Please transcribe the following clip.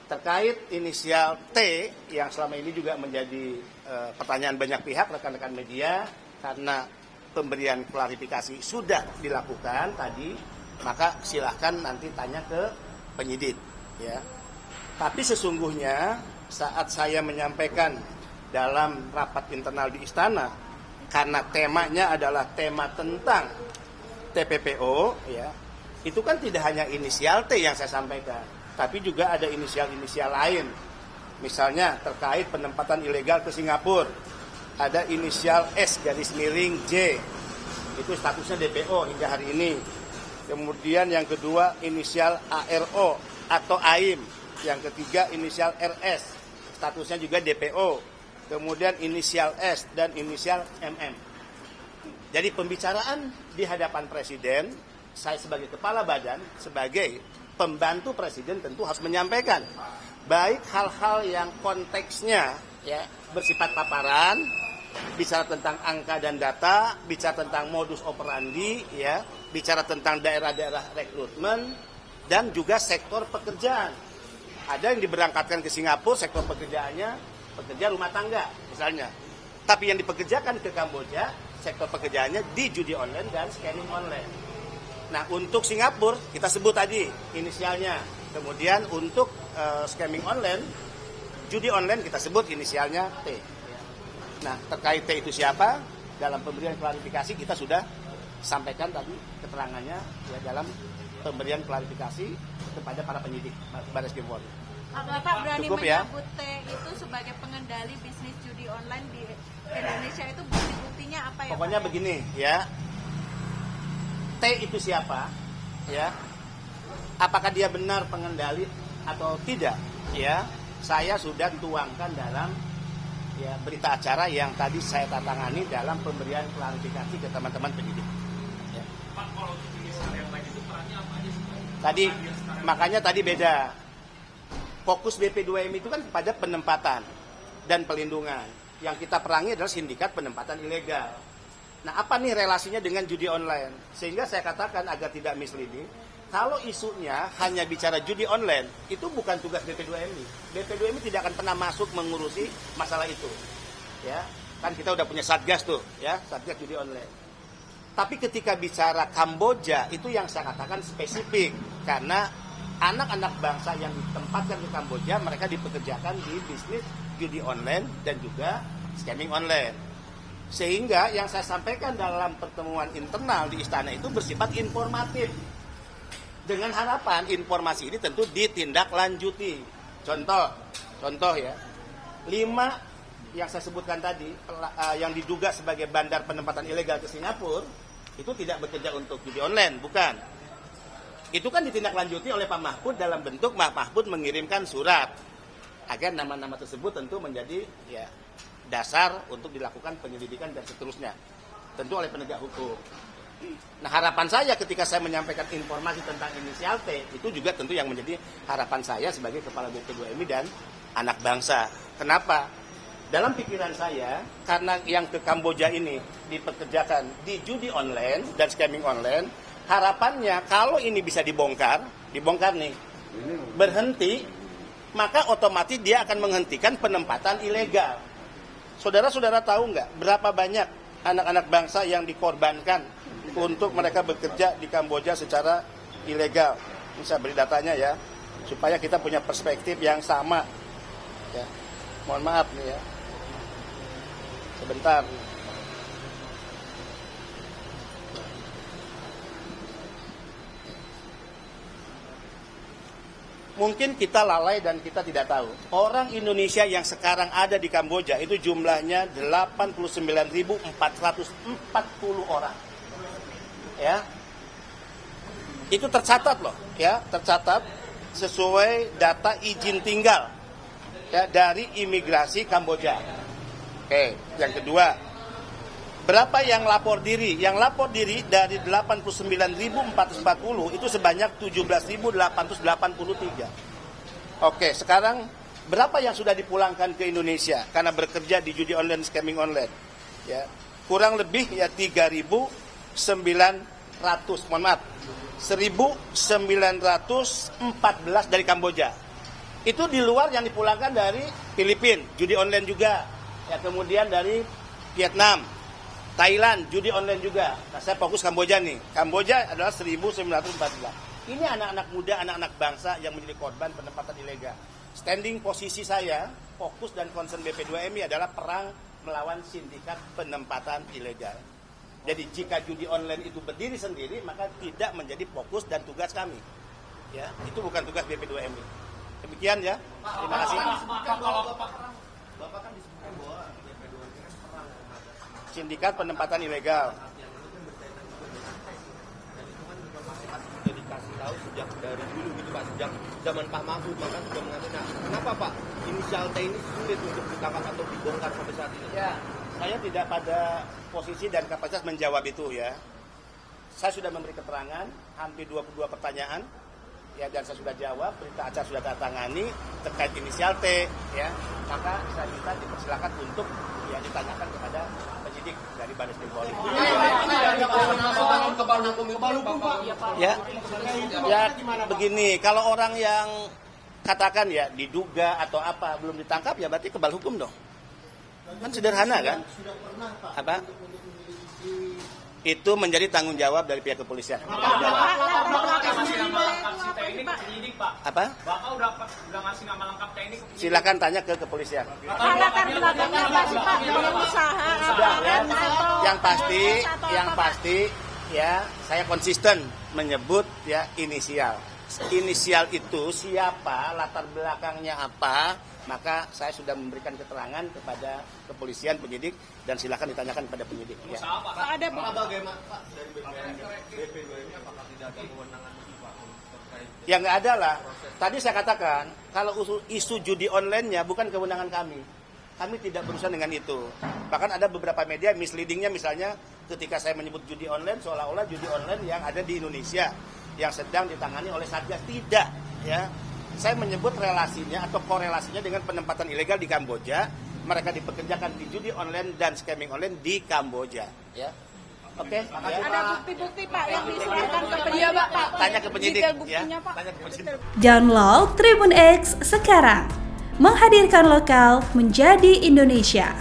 terkait inisial T yang selama ini juga menjadi pertanyaan banyak pihak rekan-rekan media, karena pemberian klarifikasi sudah dilakukan tadi, maka silahkan nanti tanya ke penyidik, ya. Tapi sesungguhnya saat saya menyampaikan dalam rapat internal di istana, karena temanya adalah tema tentang TPPO, ya, itu kan tidak hanya inisial T yang saya sampaikan, tapi juga ada inisial-inisial lain. Misalnya terkait penempatan ilegal ke Singapura, ada inisial S garis miring J, itu statusnya DPO hingga hari ini. Kemudian yang kedua inisial ARO atau AIM, yang ketiga inisial RS, statusnya juga DPO. Kemudian inisial S dan inisial MM. Jadi pembicaraan di hadapan Presiden, saya sebagai kepala badan, sebagai pembantu Presiden tentu harus menyampaikan baik hal-hal yang konteksnya, ya, bersifat paparan, bicara tentang angka dan data, bicara tentang modus operandi, ya, bicara tentang daerah-daerah rekrutmen, dan juga sektor pekerjaan. Ada yang diberangkatkan ke Singapura, sektor pekerjaannya pekerja rumah tangga misalnya. Tapi yang dipekerjakan ke Kamboja, sektor pekerjaannya di judi online dan scamming online. Nah, untuk Singapura kita sebut tadi inisialnya. Kemudian untuk scamming online, judi online kita sebut inisialnya T. Nah, terkait T itu siapa? Dalam pemberian klarifikasi kita sudah sampaikan tadi keterangannya, ya, dalam pemberian klarifikasi kepada para penyidik Baris Krim Polri. Bapak berani Cukup, ya? menyebut T itu sebagai pengendali bisnis judi online di Indonesia, itu bukti-buktinya apa ya? Pokoknya Pak? begini, ya. T itu siapa? Ya. Apakah dia benar pengendali atau tidak? Ya. Saya sudah tuangkan dalam, ya, berita acara yang tadi saya tangani dalam pemberian klarifikasi ke teman-teman penyidik. Ya. Pak, kalau untuk inisial yang lain itu perannya apa aja sih? Tadi, makanya tadi beda. Fokus BP2M itu kan pada penempatan dan pelindungan. Yang kita perangi adalah sindikat penempatan ilegal. Nah, apa nih relasinya dengan judi online? Sehingga saya katakan agar tidak misleading, kalau isunya hanya bicara judi online, itu bukan tugas BP2MI. BP2MI tidak akan pernah masuk mengurusi masalah itu. Ya, kan kita udah punya satgas tuh, ya, satgas judi online. Tapi ketika bicara Kamboja, itu yang saya katakan spesifik, karena anak-anak bangsa yang ditempatkan di Kamboja, mereka dipekerjakan di bisnis judi online dan juga scamming online. Sehingga yang saya sampaikan dalam pertemuan internal di istana itu bersifat informatif. Dengan harapan informasi ini tentu ditindaklanjuti. Contoh ya, 5 yang saya sebutkan tadi, yang diduga sebagai bandar penempatan ilegal ke Singapura, itu tidak bekerja untuk judi online, bukan. Itu kan ditindaklanjuti oleh Pak Mahfud dalam bentuk Pak Mahfud mengirimkan surat agar nama-nama tersebut tentu menjadi, ya, dasar untuk dilakukan penyelidikan dan seterusnya, tentu oleh penegak hukum. Nah, harapan saya ketika saya menyampaikan informasi tentang inisial T, itu juga tentu yang menjadi harapan saya sebagai kepala BP2MI dan anak bangsa. Kenapa? Dalam pikiran saya, karena yang ke Kamboja ini dipekerjakan di judi online dan scamming online, harapannya kalau ini bisa dibongkar nih, berhenti, maka otomatis dia akan menghentikan penempatan ilegal. Saudara-saudara tahu nggak berapa banyak anak-anak bangsa yang dikorbankan untuk mereka bekerja di Kamboja secara ilegal? Ini saya beri datanya, ya, supaya kita punya perspektif yang sama. Ya. Mohon maaf nih, ya. Sebentar. Mungkin kita lalai dan kita tidak tahu. Orang Indonesia yang sekarang ada di Kamboja itu jumlahnya 89.440 orang. Ya. Itu tercatat loh, ya, tercatat sesuai data izin tinggal, ya, dari imigrasi Kamboja. Oke, yang kedua, berapa yang lapor diri? Yang lapor diri dari 89.440 itu sebanyak 17.883. Oke, sekarang berapa yang sudah dipulangkan ke Indonesia karena bekerja di judi online, scamming online? Ya, kurang lebih, ya, 1.914 dari Kamboja. Itu di luar yang dipulangkan dari Filipina, judi online juga. Ya, kemudian dari Vietnam, Thailand, judi online juga. Nah, saya fokus Kamboja nih. Kamboja adalah 1914. Ini anak-anak muda, anak-anak bangsa yang menjadi korban penempatan ilegal. Standing posisi saya, fokus dan concern BP2MI adalah perang melawan sindikat penempatan ilegal. Jadi jika judi online itu berdiri sendiri, maka tidak menjadi fokus dan tugas kami. Ya, itu bukan tugas BP2MI. Demikian ya. Terima kasih. Bapak kan disebutkan bahwa BP2MI kan perang Sindikat penempatan ilegal. Sudah dikasih tahu sejak dari dulu gitu Pak, sejak zaman Pak Mahfud maka sudah mengatakan, nah, kenapa Pak inisial T ini sulit untuk ditangkap atau dibongkar sampai saat ini? Ya, saya tidak pada posisi dan kapasitas menjawab itu ya. Saya sudah memberi keterangan hampir 22 pertanyaan ya, dan saya sudah jawab, berita acara sudah saya tangani terkait inisial T ya. Maka saya minta dipersilakan untuk ya ditanyakan kepada penyidik dari Baris Krim Polri. Ya begini, kalau orang yang katakan ya diduga atau apa belum ditangkap ya berarti kebal hukum dong. Kan sederhana kan? Apa? Itu menjadi tanggung jawab dari pihak kepolisian. Apa? Bapak udah ngasih nama lengkap TNI ke Silakan tanya ke kepolisian. Latar belakangnya apa sih Pak? Dari usaha Sudah ya. atau Yang pasti ya saya konsisten menyebut ya inisial. Inisial itu siapa, latar belakangnya apa, maka saya sudah memberikan keterangan kepada kepolisian, penyidik, dan silakan ditanyakan kepada penyidik. Ya. ada Pak bagaimana Pak dari BP2MI apakah tidak ada kewenangan Pak terkait? Ya nggak ada lah. Tadi saya katakan, kalau isu judi online-nya bukan kewenangan kami. Kami tidak berurusan dengan itu. Bahkan ada beberapa media misleading-nya misalnya ketika saya menyebut judi online, seolah-olah judi online yang ada di Indonesia yang sedang ditangani oleh Satgas. Tidak, ya. Saya menyebut relasinya atau korelasinya dengan penempatan ilegal di Kamboja. Mereka dipekerjakan di judi online dan scamming online di Kamboja, ya. Oke, ya. ada bukti-bukti Pak yang diserahkan ke penyidik Pak. Tanya ke penyidik, Detail ya. buktinya, Pak. Tanya ke penyidik. Download Tribun X sekarang. Menghadirkan lokal menjadi Indonesia.